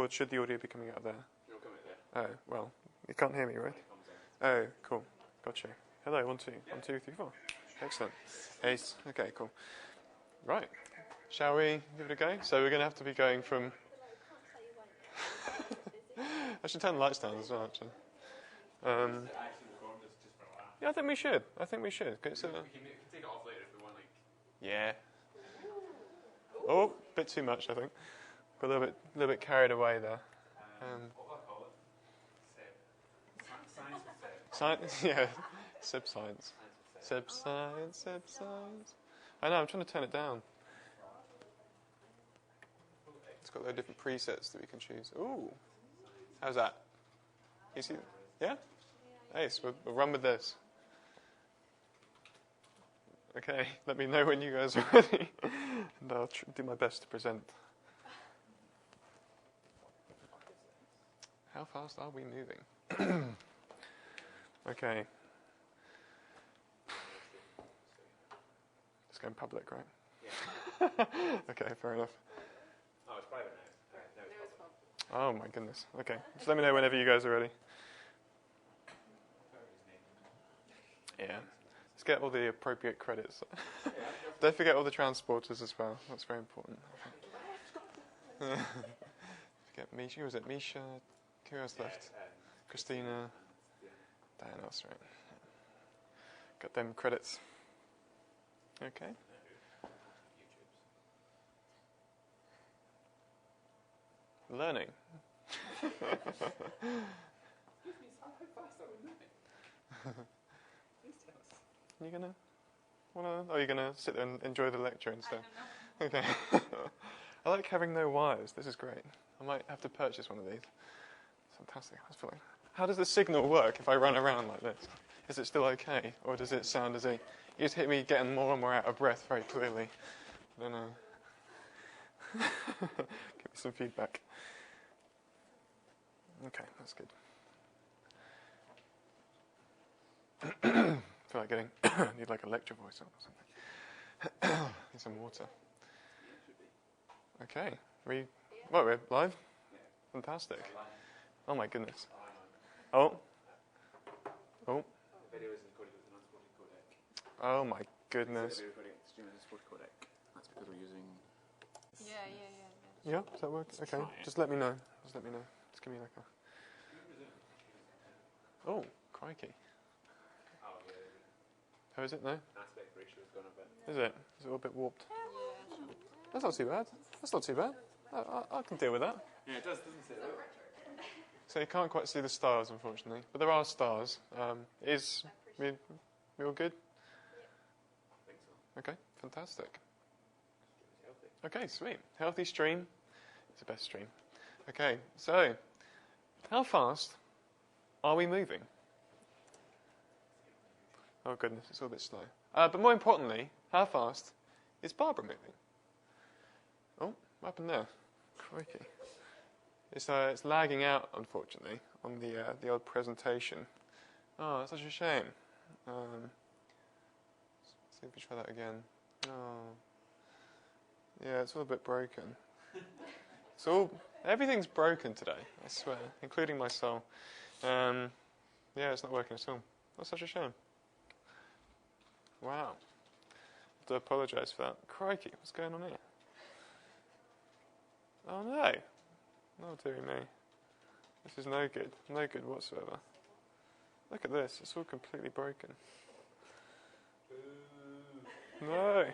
or should the audio be coming out of there? It'll come out there. Oh, well, you can't hear me, right? Oh, cool. Gotcha. Hello, 1, 2, 1, 2, 3, 4. Excellent. Ace. Okay, cool. Right. Shall we give it a go? So we're going to have to be going from... I should turn the lights down as well, actually. Yeah, I think we should. I think we should. We can take it off later if we want, like... Yeah. Oh, a bit too much, I think. Got a little bit carried away there. What will I call it? Science with Seb. Science, yeah. Seb Science. Seb Science, Seb Science. I know, I'm trying to turn it down. It's got a lot of different presets that we can choose. Ooh. How's that? You see? Yeah? Ace, we'll run with this. Okay, let me know when you guys are ready. And I'll do my best to present. How fast are we moving? Okay. It's going public, right? Yeah. Okay, fair enough. Oh, it's private now. No, it's public. Oh my goodness. Okay, just let me know whenever you guys are ready. Yeah. Let's get all the appropriate credits. Don't forget all the transporters as well. That's very important. Forget Misha. Who was it? Misha. Who else left? Kristina. Diyana. That's right. Got them credits. Okay. Learning. Are you gonna sit there and enjoy the lecture instead? Okay. I like having no wires. This is great. I might have to purchase one of these. It's fantastic. How does the signal work if I run around like this? Is it still okay, or does it sound as if you just hit me getting more and more out of breath very clearly? I don't know. Give me some feedback. Okay, that's good. I feel like getting need like a lecture voice or something. Need some water. Okay, we're live. Fantastic. Oh my goodness. Oh. Oh my goodness. That's because we're using. Yeah, does that work? Okay, just let me know. Just give me like a. Oh, crikey. Oh, is it? No? Aspect ratio has gone a bit. Is it? Is it all a bit warped? That's not too bad. That's not too bad. I can deal with that. Yeah, it does, doesn't it? So you can't quite see the stars, unfortunately, but there are stars. We all good? I think so. Okay, fantastic. Okay, sweet. Healthy stream. It's the best stream. Okay, so how fast are we moving? Oh goodness, it's all a bit slow. But more importantly, how fast is Barbara moving? Oh, what happened there? Crikey. It's lagging out, unfortunately, on the old presentation. Oh, that's such a shame. See if we try that again. Oh, yeah, it's all a bit broken. Everything's broken today, I swear, including my soul. Yeah, it's not working at all. That's such a shame. Wow. I have to apologise for that. Crikey, what's going on here? Oh no. Oh dearie me. This is no good. No good whatsoever. Look at this. It's all completely broken. No.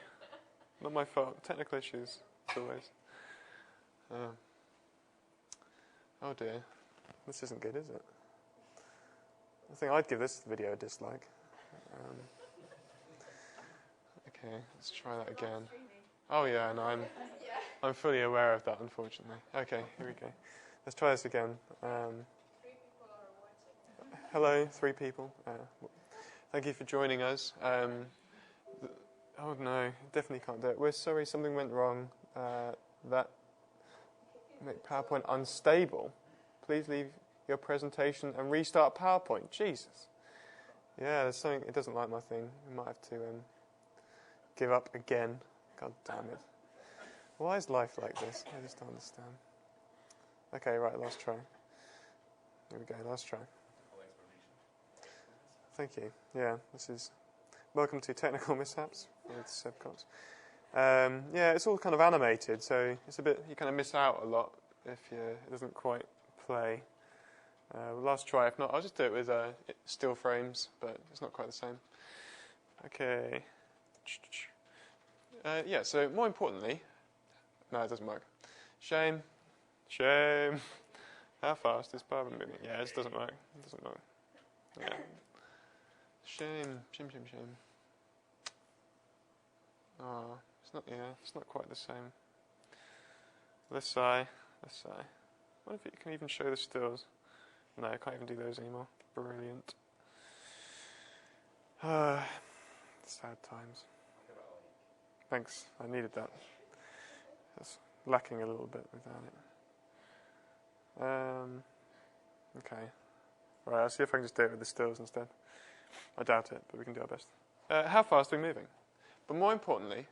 Not my fault. Technical issues, as always. Oh dear. This isn't good, is it? I think I'd give this video a dislike. Okay, let's try that again. Oh yeah, no, I'm fully aware of that, unfortunately. Okay, here we go. Let's try this again. 3 people are watching. Hello, 3 people. Thank you for joining us. Oh no, definitely can't do it. We're sorry, something went wrong. That make PowerPoint unstable. Please leave your presentation and restart PowerPoint. Jesus. Yeah, there's something. It doesn't like my thing. We might have to give up again. God damn it. Why is life like this? I just don't understand. Okay, right, last try. Here we go, last try. Thank you. Yeah, this is... Welcome to Technical Mishaps with Seb Cox. Yeah, it's all kind of animated, so it's a bit... You kind of miss out a lot if it doesn't quite play. Last try, if not, I'll just do it with still frames, but it's not quite the same. Okay. Yeah, so more importantly... No, it doesn't work. Shame. Shame. How fast is Barbara moving? Yeah, it doesn't work. It doesn't work. Yeah. Shame. Shame, shame, shame. Oh, it's not quite the same. Let's sigh. Let's sigh. What if it can even show the stills? No, I can't even do those anymore. Brilliant. Sad times. Thanks, I needed that. It's lacking a little bit without it. Okay. Right, I'll see if I can just do it with the stills instead. I doubt it, but we can do our best. How fast are we moving? But more importantly,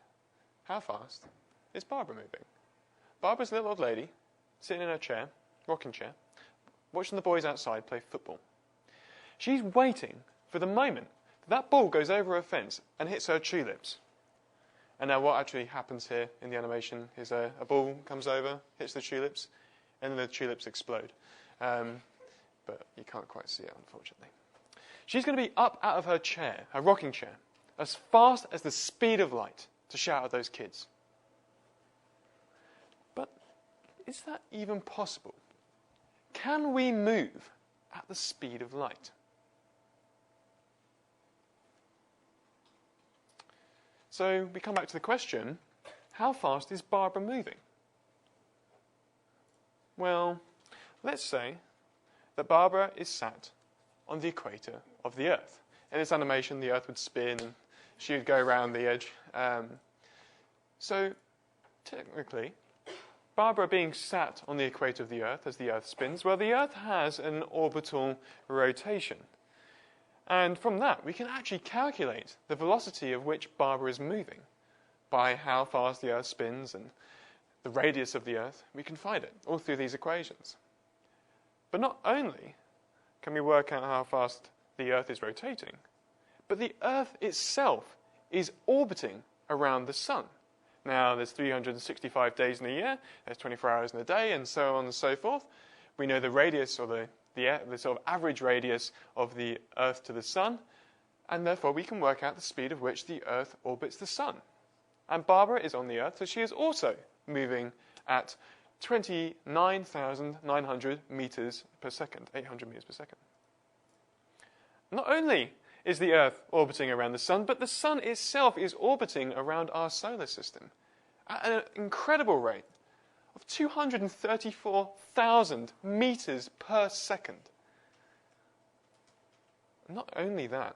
how fast is Barbara moving? Barbara's a little old lady, sitting in her chair, rocking chair, watching the boys outside play football. She's waiting for the moment that ball goes over her fence and hits her tulips. And now what actually happens here in the animation is a ball comes over, hits the tulips, and then the tulips explode. But you can't quite see it, unfortunately. She's going to be up out of her chair, her rocking chair, as fast as the speed of light to shout at those kids. But is that even possible? Can we move at the speed of light? So we come back to the question, how fast is Barbara moving? Well, let's say that Barbara is sat on the equator of the Earth. In this animation, the Earth would spin and she would go around the edge. So technically, Barbara being sat on the equator of the Earth as the Earth spins, well, the Earth has an orbital rotation. And from that, we can actually calculate the velocity of which Barbara is moving by how fast the Earth spins and the radius of the Earth. We can find it all through these equations. But not only can we work out how fast the Earth is rotating, but the Earth itself is orbiting around the Sun. Now, there's 365 days in a year, there's 24 hours in a day, and so on and so forth. We know the radius, or the sort of average radius of the Earth to the Sun, and therefore we can work out the speed of which the Earth orbits the Sun. And Barbara is on the Earth, so she is also moving at 29,900 meters per second, 800 meters per second. Not only is the Earth orbiting around the Sun, but the Sun itself is orbiting around our solar system at an incredible rate of 234,000 meters per second. Not only that,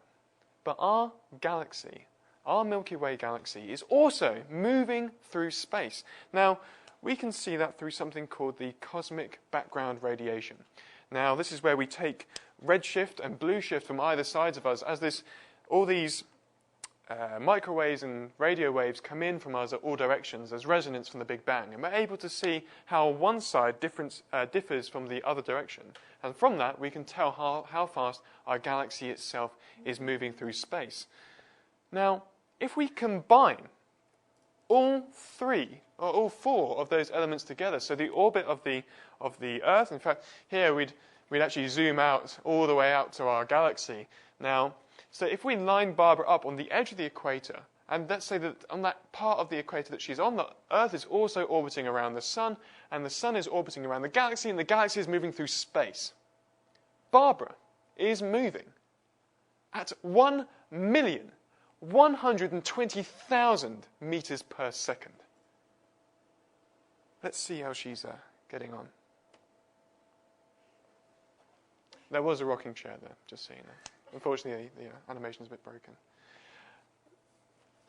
but our galaxy, our Milky Way galaxy, is also moving through space. Now, we can see that through something called the cosmic background radiation. Now, this is where we take redshift and blueshift from either sides of us as all these microwaves and radio waves come in from us at all directions as resonance from the Big Bang. And we're able to see how one side differs from the other direction. And from that, we can tell how fast our galaxy itself is moving through space. Now, if we combine all four of those elements together, so the orbit of the Earth, in fact, here we'd actually zoom out all the way out to our galaxy. Now, so if we line Barbara up on the edge of the equator, and let's say that on that part of the equator that she's on, the Earth is also orbiting around the Sun, and the Sun is orbiting around the galaxy, and the galaxy is moving through space. Barbara is moving at 1,120,000 meters per second. Let's see how she's getting on. There was a rocking chair there, just so you know. Unfortunately, the animation is a bit broken.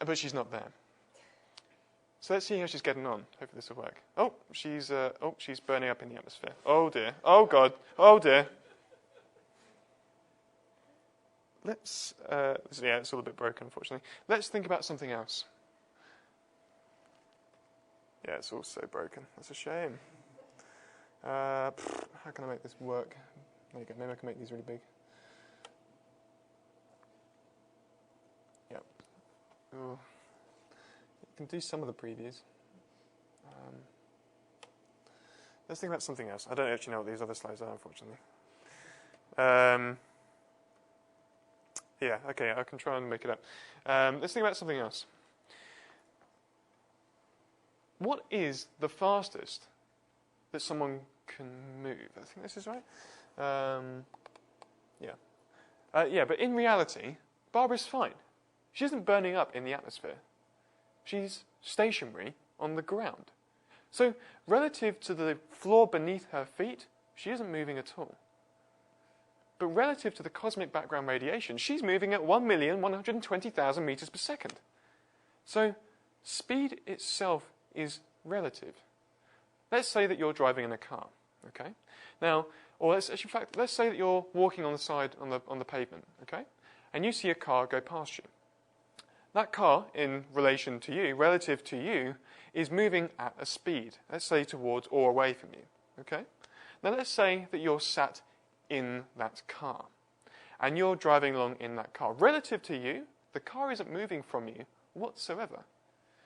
But she's not there. So let's see how she's getting on. Hopefully this will work. Oh, she's burning up in the atmosphere. Oh dear. Oh God. Oh dear. It's all a bit broken, unfortunately. Let's think about something else. Yeah, it's all so broken. That's a shame. How can I make this work? There you go. Maybe I can make these really big. Yep. Ooh. You can do some of the previews. Let's think about something else. I don't actually know what these other slides are, unfortunately. Yeah, okay, I can try and make it up. Let's think about something else. What is the fastest that someone can move? I think this is right. Yeah, but in reality, Barbara's fine. She isn't burning up in the atmosphere. She's stationary on the ground. So, relative to the floor beneath her feet, she isn't moving at all. But relative to the cosmic background radiation, she's moving at 1,120,000 meters per second. So, speed itself is relative. Let's say that you're driving in a car, okay? Now, or let's say that you're walking on the side on the pavement, okay? And you see a car go past you. That car, in relation to you, relative to you, is moving at a speed. Let's say towards or away from you, okay? Now, let's say that you're sat in that car, and you're driving along in that car. Relative to you, the car isn't moving from you whatsoever.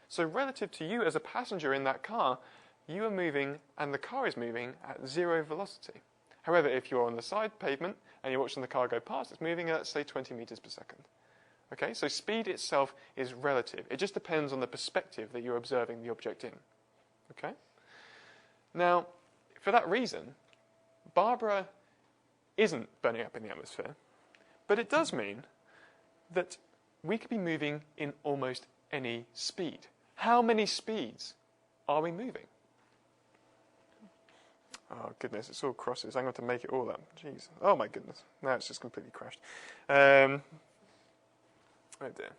So relative to you as a passenger in that car, you are moving and the car is moving at 0 velocity. However, if you're on the side pavement and you're watching the car go past, it's moving at, say, 20 meters per second. Okay, so speed itself is relative. It just depends on the perspective that you're observing the object in. Okay? Now, for that reason, Barbara isn't burning up in the atmosphere, but it does mean that we could be moving in almost any speed. How many speeds are we moving? Oh, goodness, it's all crosses. I'm going to make it all up. Jeez. Oh, my goodness. Now it's just completely crashed. Oh, dear.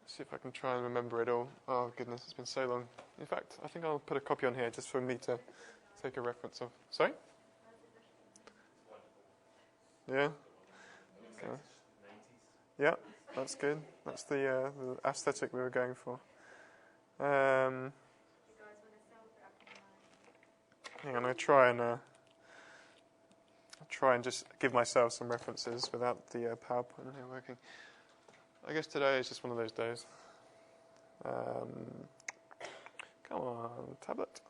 Let's see if I can try and remember it all. Oh, goodness, it's been so long. In fact, I think I'll put a copy on here just for me to take a reference of. Sorry? Yeah? Okay. Yeah, that's good. That's the aesthetic we were going for. Hang on, I'm going to try and just give myself some references without the PowerPoint here working. I guess today is just one of those days. Come on, tablet.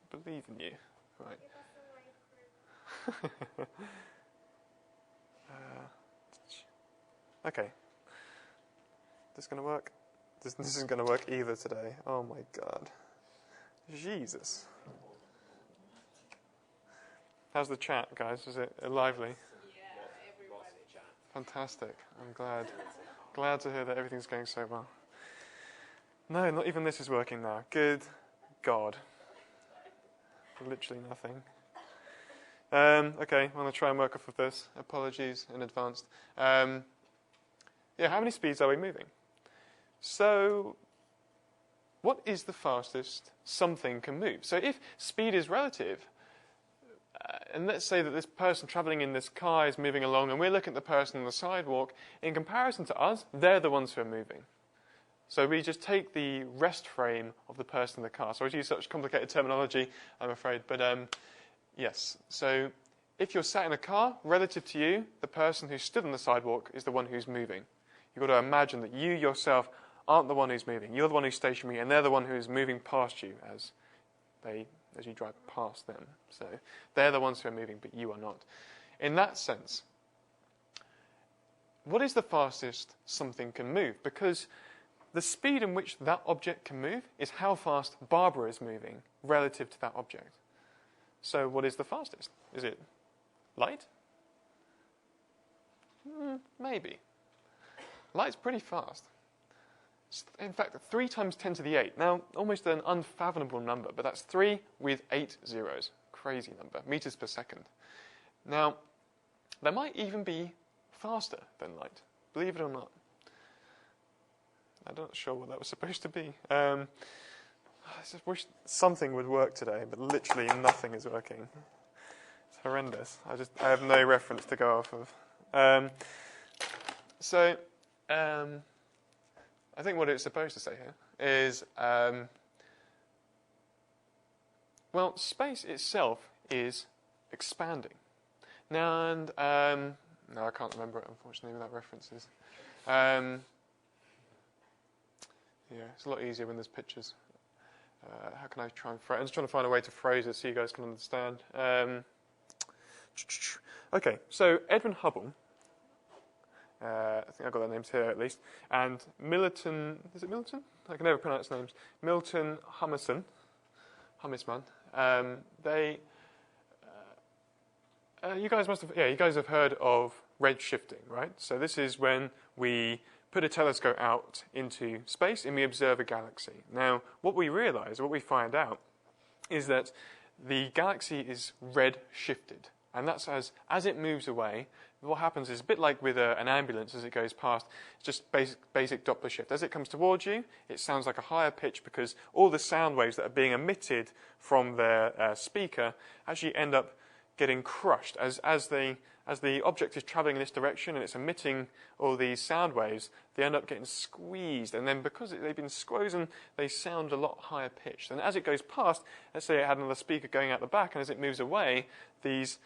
Believe in you. Right. Okay. This going to work? This isn't going to work either today. Oh my God. Jesus. How's the chat, guys? Is it lively? Yeah, everybody chat. Fantastic. I'm glad to hear that everything's going so well. No, not even this is working now. Good God. Literally nothing. Okay, I'm going to try and work off of this. Apologies in advance. Yeah, how many speeds are we moving? So, what is the fastest something can move? So if speed is relative, and let's say that this person travelling in this car is moving along and we're looking at the person on the sidewalk, in comparison to us, they're the ones who are moving. So we just take the rest frame of the person in the car. Sorry to use such complicated terminology, I'm afraid, but yes. So if you're sat in a car, relative to you, the person who stood on the sidewalk is the one who's moving. You've got to imagine that you yourself aren't the one who's moving. You're the one who's stationary, and they're the one who's moving past you as you drive past them. So they're the ones who are moving, but you are not. In that sense, what is the fastest something can move? Because the speed in which that object can move is how fast Barbara is moving relative to that object. So what is the fastest? Is it light? Maybe. Light's pretty fast. In fact, 3 times 10 to the 8. Now, almost an unfathomable number, but that's 3 with 8 zeros. Crazy number. Meters per second. Now, that might even be faster than light. Believe it or not. I'm not sure what that was supposed to be. I just wish something would work today, but literally nothing is working. It's horrendous. I have no reference to go off of. I think what it's supposed to say here is Well, space itself is expanding. Now, and no, I can't remember it, unfortunately, without references. Yeah, it's a lot easier when there's pictures. How can I try and phrase? I'm just trying to find a way to phrase it so you guys can understand. Okay, so Edwin Hubble, I think I've got their names here at least, and Milton, is it Milton? I can never pronounce names. Milton Humisman. They, you guys must have, yeah, you guys have heard of redshifting, right? So this is when we put a telescope out into space and we observe a galaxy. Now, what we realize, what we find out, is that the galaxy is red-shifted. And that's as it moves away, what happens is a bit like with an ambulance as it goes past, it's just basic Doppler shift. As it comes towards you, it sounds like a higher pitch because all the sound waves that are being emitted from their speaker actually end up getting crushed as the object is travelling in this direction and it's emitting all these sound waves, they end up getting squeezed. And then because they've been squozen, they sound a lot higher pitched. And as it goes past, let's say it had another speaker going out the back, and as it moves away, these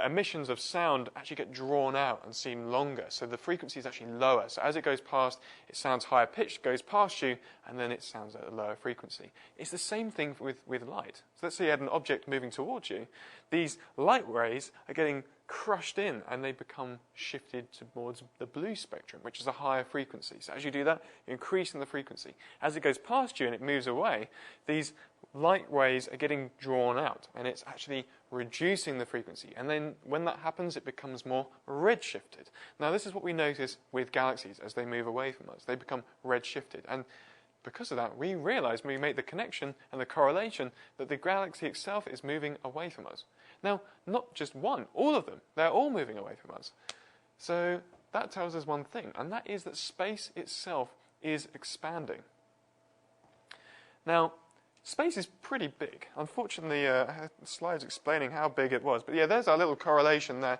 emissions of sound actually get drawn out and seem longer. So the frequency is actually lower. So as it goes past, it sounds higher pitched, goes past you, and then it sounds at a lower frequency. It's the same thing with light. So let's say you had an object moving towards you. These light rays are getting crushed in and they become shifted towards the blue spectrum, which is a higher frequency. So as you do that, you're increasing the frequency. As it goes past you and it moves away, these light rays are getting drawn out and it's actually reducing the frequency. And then when that happens, it becomes more red-shifted. Now this is what we notice with galaxies as they move away from us. They become red-shifted. And because of that, we realize when we make the connection and the correlation that the galaxy itself is moving away from us. Now, not just one, all of them. They're all moving away from us. So that tells us one thing, and that is that space itself is expanding. Now, space is pretty big. Unfortunately, I had slides explaining how big it was. But yeah, there's our little correlation there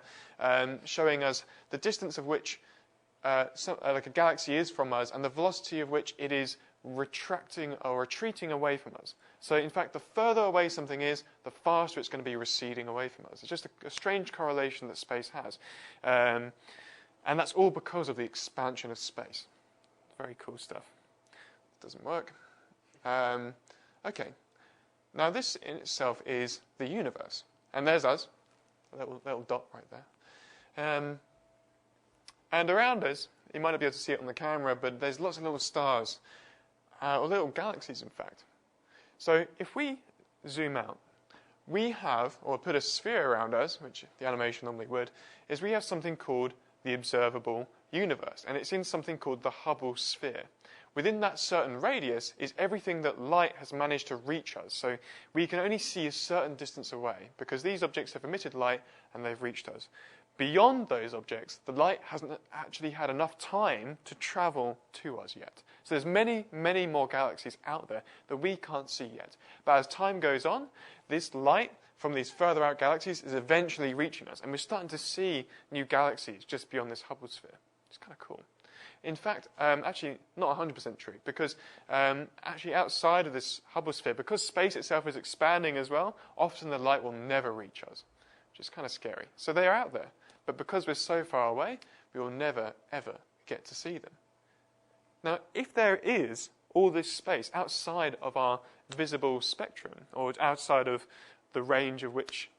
showing us the distance of which like a galaxy is from us and the velocity of which it is retracting or retreating away from us. So in fact, the further away something is, the faster it's going to be receding away from us. It's just a strange correlation that space has. And that's all because of the expansion of space. Very cool stuff. Doesn't work. Okay. Now this in itself is the universe. And there's us. A little dot right there. And around us, you might not be able to see it on the camera, but there's lots of little stars. Or little galaxies, in fact. So if we zoom out, we have, or put a sphere around us, which the animation normally would, is we have something called the observable universe. And it's in something called the Hubble sphere. Within that certain radius is everything that light has managed to reach us. So we can only see a certain distance away, because these objects have emitted light and they've reached us. Beyond those objects, the light hasn't actually had enough time to travel to us yet. So there's many, many more galaxies out there that we can't see yet. But as time goes on, this light from these further out galaxies is eventually reaching us. And we're starting to see new galaxies just beyond this Hubble sphere. It's kind of cool. In fact, actually not 100% true, because actually outside of this Hubble sphere, because space itself is expanding as well, often the light will never reach us, which is kind of scary. So they are out there. But because we're so far away, we will never, ever get to see them. Now, if there is all this space outside of our visible spectrum, or outside of the range of which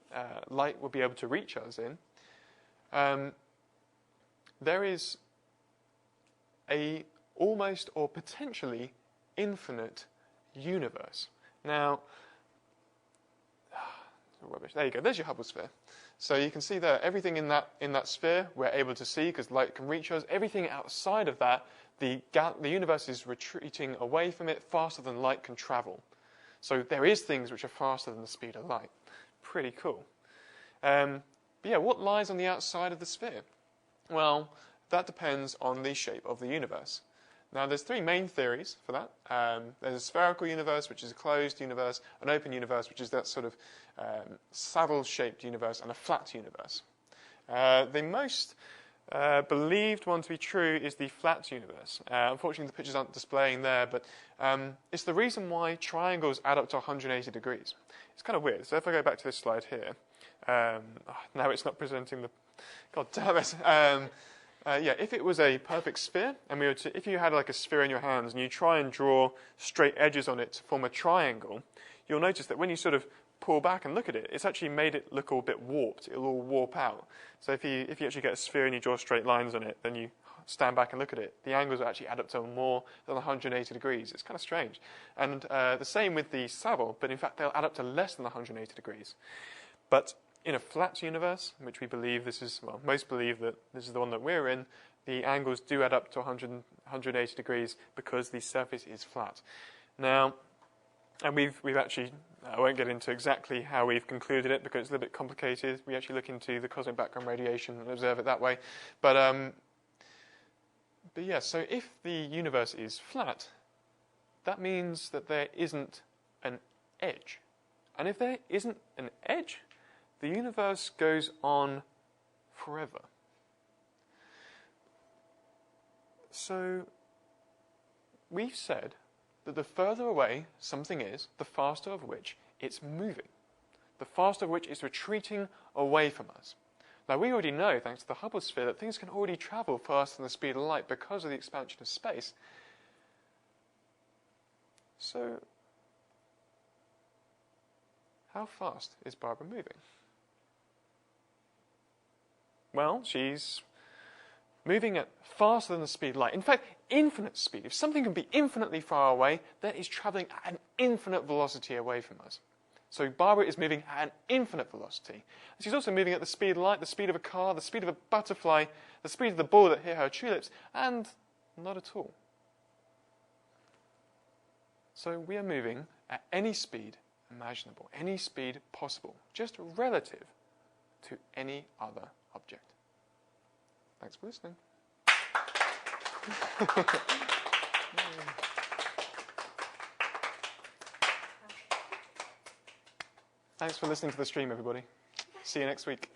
light will be able to reach us in, there is a almost or potentially infinite universe. Now, rubbish. There you go. There's your Hubble sphere. So you can see there, everything in that sphere we're able to see because light can reach us. Everything outside of that, the universe is retreating away from it faster than light can travel. So there is things which are faster than the speed of light. Pretty cool. But yeah, what lies on the outside of the sphere? Well, that depends on the shape of the universe. Now, there's three main theories for that. There's a spherical universe, which is a closed universe, an open universe, which is that sort of saddle-shaped universe, and a flat universe. The most believed one to be true is the flat universe. Unfortunately, the pictures aren't displaying there, but it's the reason why triangles add up to 180 degrees. it's kind of weird. So if I go back to this slide here, now it's not presenting the... God damn it. Yeah, if it was a perfect sphere, and if you had like a sphere in your hands and you try and draw straight edges on it to form a triangle, you'll notice that when you sort of pull back and look at it, it's actually made it look all a bit warped. It'll all warp out. So if you actually get a sphere and you draw straight lines on it, then you stand back and look at it, the angles will actually add up to more than 180 degrees. It's kind of strange. And the same with the saddle, but in fact they'll add up to less than 180 degrees. But in a flat universe, which we believe this is, well, most believe that this is the one that we're in, the angles do add up to 180 degrees because the surface is flat. Now, and we've actually, I won't get into exactly how we've concluded it because it's a little bit complicated. We actually look into the cosmic background radiation and observe it that way. But yeah, so if the universe is flat, that means that there isn't an edge. And if there isn't an edge, the universe goes on forever. So we've said that the further away something is, the faster of which it's moving. The faster of which it's retreating away from us. Now we already know, thanks to the Hubble sphere, that things can already travel faster than the speed of light because of the expansion of space. So, how fast is Barbara moving? Well, she's moving at faster than the speed of light. In fact, infinite speed. If something can be infinitely far away, then it's travelling at an infinite velocity away from us. So Barbara is moving at an infinite velocity. And she's also moving at the speed of light, the speed of a car, the speed of a butterfly, the speed of the ball that hit her tulips, and not at all. So we are moving at any speed imaginable, any speed possible, just relative to any other object. Thanks for listening. Thanks for listening to the stream, everybody. See you next week.